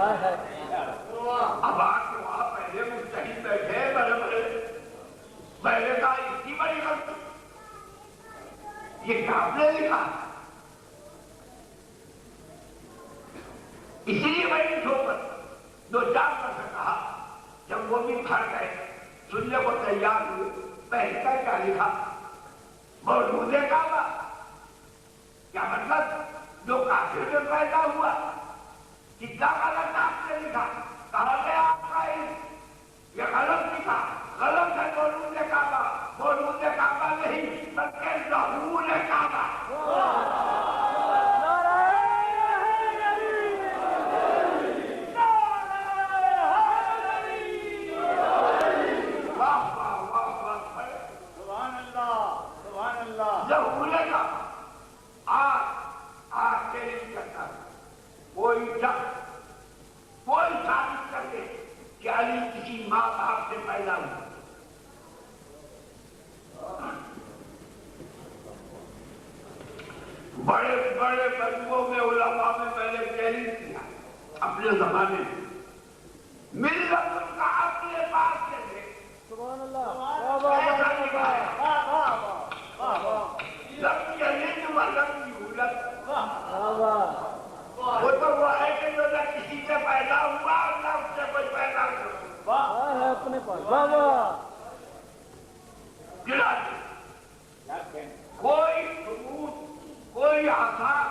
اب آ کے وہاں پہلے مستحق بیٹھے بڑے بڑے، میں نے کہا اس کی بڑی غلطی، یہ کیا آپ نے لکھا؟ اسی لیے میں نے ٹھوکر دو چار سے کہا، جب وہ بھی پھٹ گئے سننے کو تیار ہوئے، پہلے کا کیا لکھا؟ موجود کعبہ، کیا مطلب جو کافر میں پیدا ہوا کتنا غلط آپ نے لکھا، کہا گیا آپ کا یہ غلط لکھا، غلط ہے موجود کعبہ، موجود کعبہ نہیں بلکہ ظہور کعبہ۔ کوئی ثابت کر دے کہ علی کسی ماں باپ سے پیدا ہوا۔ بڑے بڑے بزرگوں میں علماء میں میں نے چیلنج کیا اپنے زمانے میں، ملت کا اپنے پاس سے تھے، سبحان اللہ، ایسا لکھا لم یلد ولم یولد، وہ تو وہ ہے کہ جو نہ کسی سے پیدا ہوا اور نہ اس سے کوئی پیدا ہوا، اپنے پاس کوئی ثبوت، کوئی آثار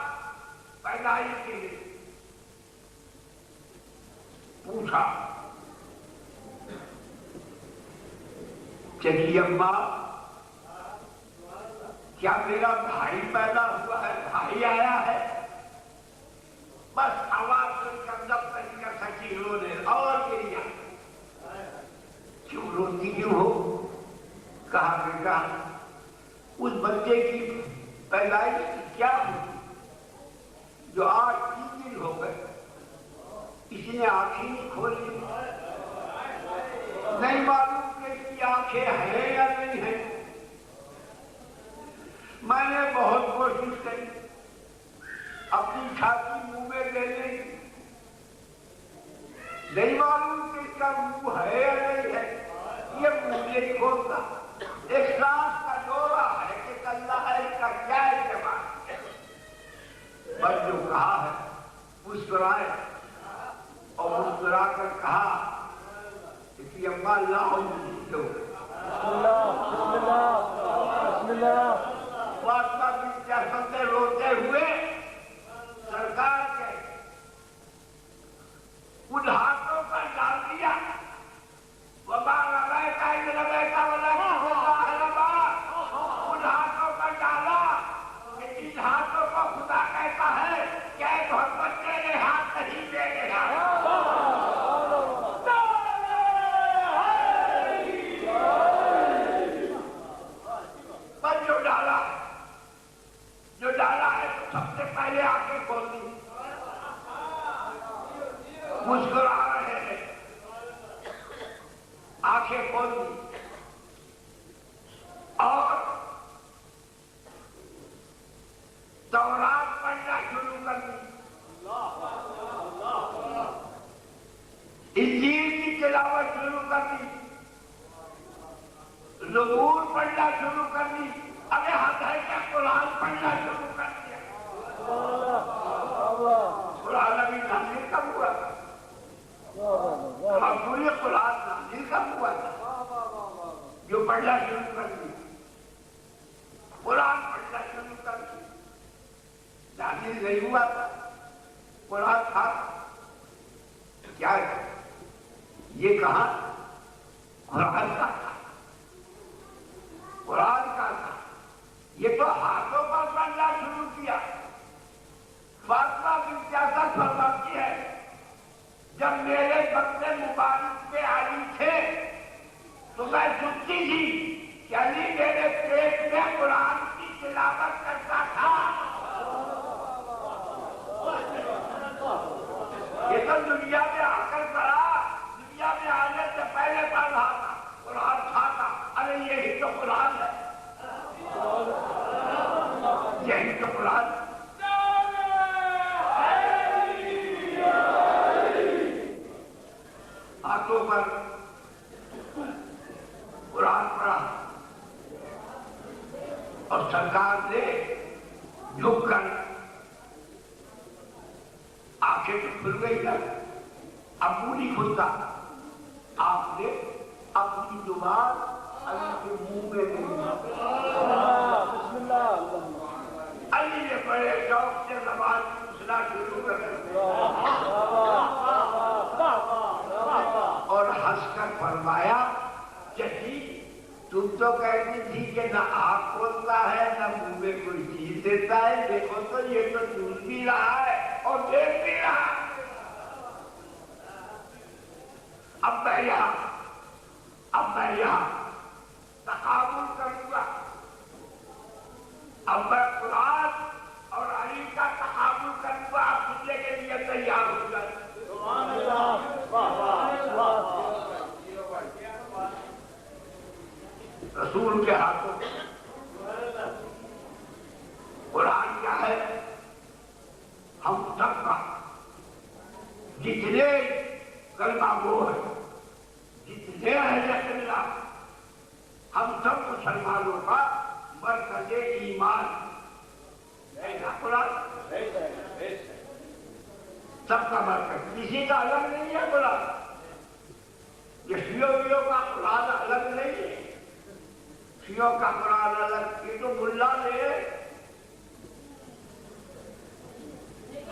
پیدائش کے لیے۔ پوچھا کہ اماں کیا میرا بھائی پیدا ہوا ہے، بھائی آیا ہے؟ بس آواز سن کر جب تک کر سکی انہوں نے اور کیا، کیوں روتی کیوں ہو؟ کہا بیٹا اس بچے کی پیدائش کیا ہوئی جو آج 3 دن ہو گئے اس نے آنکھیں نہیں کھولی، نہیں معلوم کہ اس کی آنکھیں ہیں یا نہیں ہیں۔ میں نے بہت کوشش کری اپنی چھاتی منہ میں لینے کی، نہیں معلوم کہ اس کا منہ ہے یا نہیں ہے، یہ منہ نہیں کھولتا، ایک سانس کا دورہ ہے کہ اللہ ہے اس کا کیا اعتبار۔ بس جو کہا ہے مسکرائے اور مسکرا کر کہا کہ اماں اللہ دو فاطمہ بنت حسن سے روتے ہوئے سرکار کے ان ہاتھوں پر ڈال دیا، وما رمیت اذ رمیت ولکن اللہ رمی، ان ہاتھوں پر ڈالا کہ ان ہاتھوں کو خدا کہتا ہے کہ اے محمد تیرے ہاتھ نہیں میرے ہاتھ۔ پر جو ڈالا ہے تو سب سے پہلے آنکھیں کھول دی، مسکرا رہے ہیں، آنکھیں کھول دی اور تورات پڑھنا شروع کر دی، انجیل کی تلاوت شروع کر دی، زبور پڑھنا شروع کر دی، ابھی حد ہے کہ قرآن پڑھنا شروع کر دیا۔ قرآن ابھی نازل کب ہوا تھا؟ پوری قرآن نازل کب ہوا تھا؟ جو پڑھنا شروع کر دی، قرآن پڑھنا شروع کر دی، نازل نہیں ہوا تھا، قرآن تھا کیا ہے؟ یہ کہاں قرآن کا تھا، قرآن کا تھا، یہ تو ہاتھوں پر پڑھنا شروع کیا۔ فاطمہ بنت حسن فرماتی ہے جب میرے بدن مبارک پہ علی تھے تو میں سنتی تھی کہ علی میرے پیٹ میں قرآن کی تلاوت کرتا تھا۔ یہ تو دنیا میں آ کر پڑھا، دنیا میں آنے سے پہلے پڑھ رہا تھا، قرآن تھا تھا، ارے یہی تو قرآن ہے، یہی تو قرآن ہے۔ سرکار نے جھک کر آنکھیں تو کھل گئی نا، اب منہ نہیں کھلتا، آپ نے اپنی زبان علی کے منہ میں نہیں، علی نے بڑے شوق سے زبان پوچھنا شروع کر دیا اور ہنس کر فرمایا جی تم تو کہتی تھی کہ نہ آنکھ کھولتا ہے نہ منہ میں کوئی چیز دیتا ہے، دیکھو تو یہ تو سن بھی رہا ہے اور دیکھ بھی رہا ہے۔ اب میں یہاں تقابل کروں گا، اب میں قرآن اور علی کا تقابل کروں گا، آپ سننے کے لیے تیار ہو جائیں۔ سبحان اللہ، رسول کے ہاتھوں قرآن کیا ہے؟ ہم سب کا جتنے کلمہ گو ہے، جتنے اہل اللہ، ہم سب مسلمانوں کا مرکز ایمان قرآن، سب کا مرکز، کسی کا الگ نہیں ہے قرآن، یہ شیعوں کا قرآن الگ نہیں ہے، شیعوں کا قرآن الگ، یہ تو ملا نے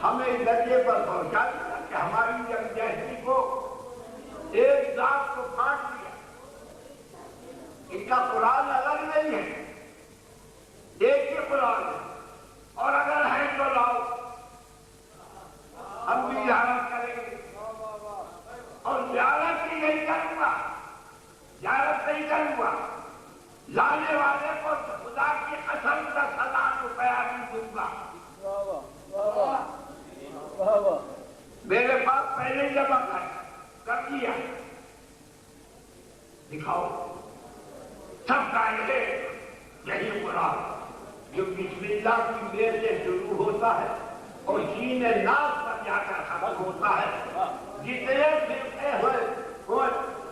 ہمیں درجے پر پہنچا دیا کہ ہماری یکجہتی کو ایک ذات کو کاٹ دیا، ان کا قرآن الگ نہیں ہے، ایک ہی قرآن ہے، اور اگر ہے تو لاؤ، ہم بھی زیارت کریں گے، اور زیارت ہی نہیں کروں گا، زیارت نہیں کروں گا، لانے والے کو خدا کی قسم 10,000 روپیہ بھی دوں گا، میرے پاس پہلے جمع کر دیا، دکھاؤ، سب کا یہی قرآن جو بسم اللہ کی میر سے شروع ہوتا ہے اور جین ناز پر جا کر ختم ہوتا ہے، جتنے فرقے ہوئے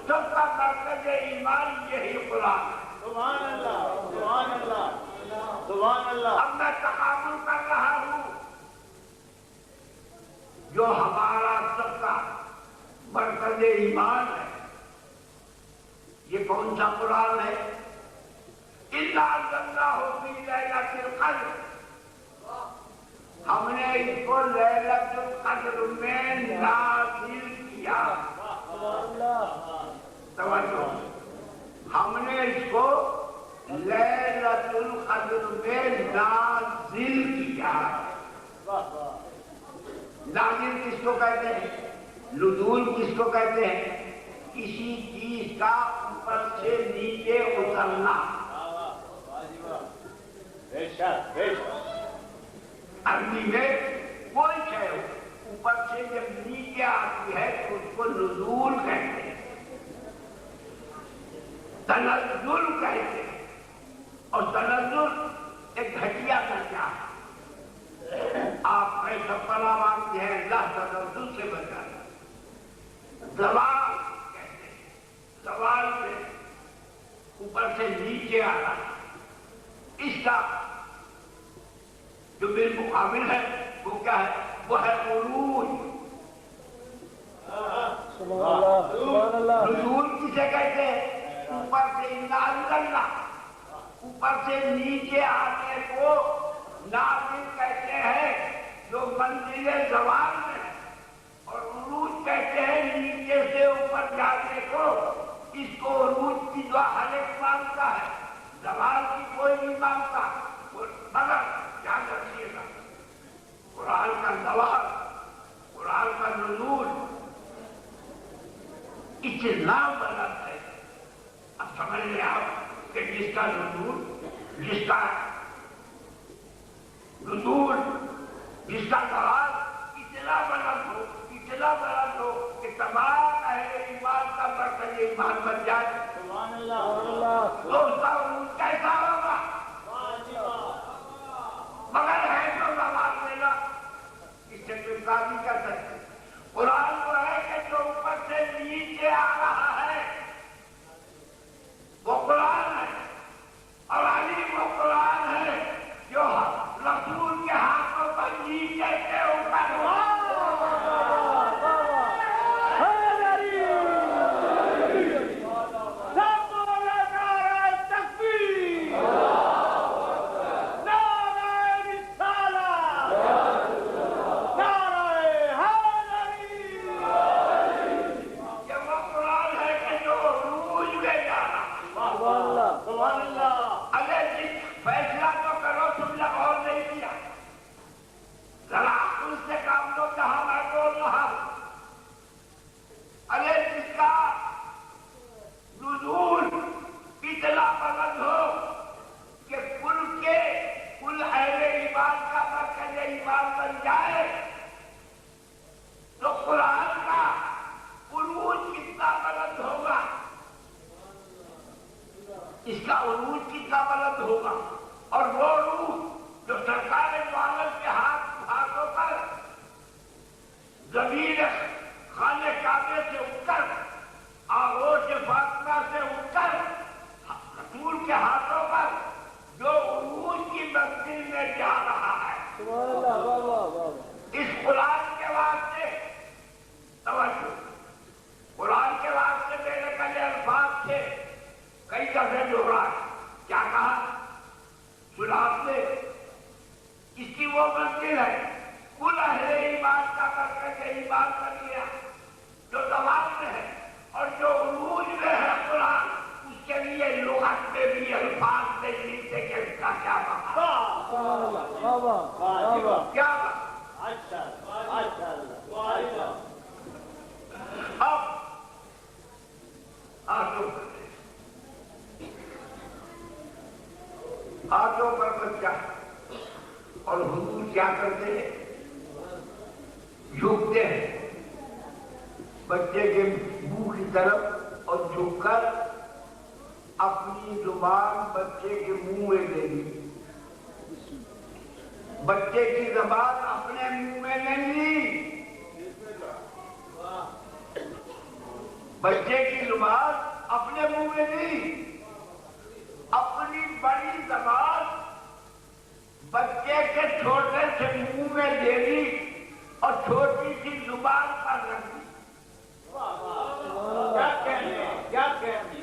سب کا مرکز ایمان یہی قرآن ہے۔ سبحان اللہ، سبحان اللہ، سبحان اللہ۔ اب میں تقابل کر رہا ہوں، جو ہمارا سب کا مرکز ایمان ہے، یہ کون سا قرآن ہے؟ اِنَّا أَنزَلْنَاهُ فِي لَيْلَةِ الْقَدْرِ، ہم نے اس کو لیلۃ القدر میں نازل کیا، توجہ، ہم نے اس کو لیلۃ القدر میں نازل کیا۔ نازل کس کو کہتے ہیں؟ نزول کس کو کہتے ہیں؟ کسی چیز کا اوپر سے نیچے اترنا، عربی میں کوئی شے اوپر سے جب نیچے آتی ہے تو اس کو نزول کہتے ہیں، تنزل کہتے ہیں، اور تنزل ایک گھٹیا درجہ ہے، آپ ایسا پناہ مانگتے ہیں اللہ تنزل سے بچانا، زوال کہتے ہیں، زوال سے اوپر سے نیچے آنا، اس کا جو بالمقابل ہے وہ کیا ہے؟ وہ ہے عروج۔ نزول کسے کہتے ہیں؟ اوپر سے نازلنا، اوپر سے نیچے آنے کو نازل کہتے ہیں جو منزل زوال میں، اور عروج کہتے ہیں نیچے سے اوپر جانے کو، اس کو عروج کی دعا ہر ایک مانگتا ہے، زوال کی کوئی نہیں مانگتا، مگر یاد رکھیے گا قرآن کا زوال، قرآن کا نزول اتنا بلند ہے، اب سمجھ لیں آپ کہ جس کا نزول، جس کا زوال اتنا بلند ہو کہ تمام اہل ایمان کا مرکز ایمان بن جائے، تو اس کا عروج کیسا ہوگا؟ مگر ہے تو زوال دینا، اس سے انکار نہیں کر سکتے۔ قرآن کو ہے کہ جو اوپر سے نیچے آ رہا ہے وہ قرآن ہے، اور علی وہ قرآن ہے بچہ اور حضور کیا کرتے ہیں؟ جھکتے ہیں بچے کے منہ کی طرف اور جھک کر اپنی زبان بچے کے منہ میں دے دی. بچے کی زبان اپنے منہ میں نہیں لی. بچے کی زبان اپنے منہ میں لی. اپنی بڑی زبان بچے کے چھوٹے سے منہ میں دے دی اور چھوٹی سی زبان پر رکھ دی.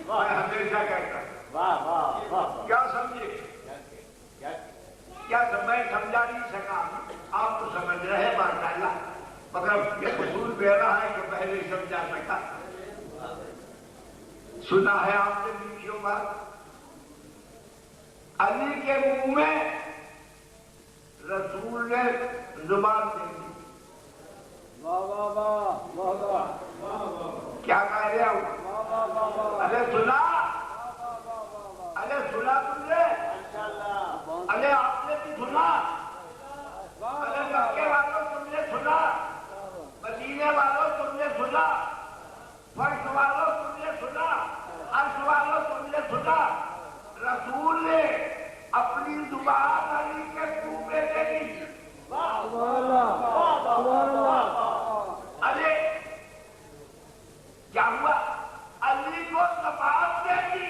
میں ہمیشہ کہتا ہوں کیا سمجھے کیا میں سمجھا نہیں سکا. آپ تو سمجھ رہے ہیں ماشاء اللہ مگر یہ حضور میرا ہے کہ میں نہیں سمجھا سکا. سنا ہے آپ نے میٹھیوں بات. علی کے منہ میں رسول نے زبان دے دی. کیا کہہ رہا ہوں؟ ارے سنا تم نے؟ ارے آپ نے بھی سنا؟ ارے مکے والوں تم نے سنا؟ مدینے والوں تم نے سنا؟ فرش والوں تم نے سنا؟ عرش والوں تم نے سنا؟ رسول نے اپنی زبان علی کے منہ میں دے دی. ارے کیا ہوا؟ علی کو زبان دے دی.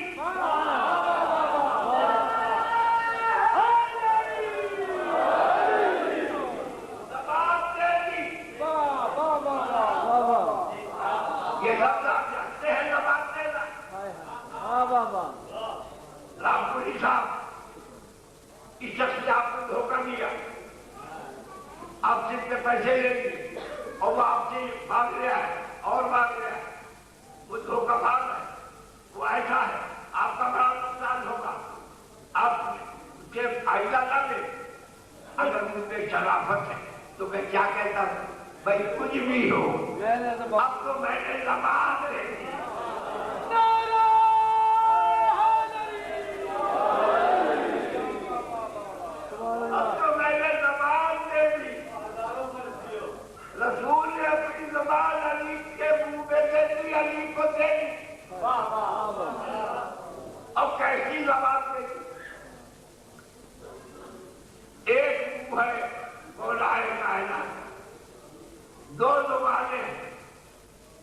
زبان دے دی. یہ لفظ آپ جانتے ہیں زبان دینا. رام پوری صاحب اس شخص نے آپ کو دھوکہ دیا. آپ سے اتنے پیسے لیں گے اور وہ آپ سے مانگ رہا ہے اور مانگ رہا ہے. وہ دھوکہ مار رہا ہے. وہ ایسا ہے آپ کا بڑا نقصان ہوگا. آپ اسے فائدہ نہ لیں. اگر مجھ میں شرافت ہے تو میں کیا کہتا ہوں بھائی کچھ بھی ہو اب تو میں نے زبان دے دی. اب تو میں نے زبان دے دی. رسول نے اپنی زبان علی کے منہ میں دے دی. علی کو دے دی. اب کیسی زبان دے دی؟ ایک منہ ہے مولا کائنات. دو زبانیں ہیں.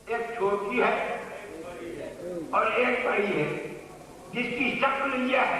ایک چھوٹی ہے اور ایک بڑی ہے جس کی شکل یہ ہے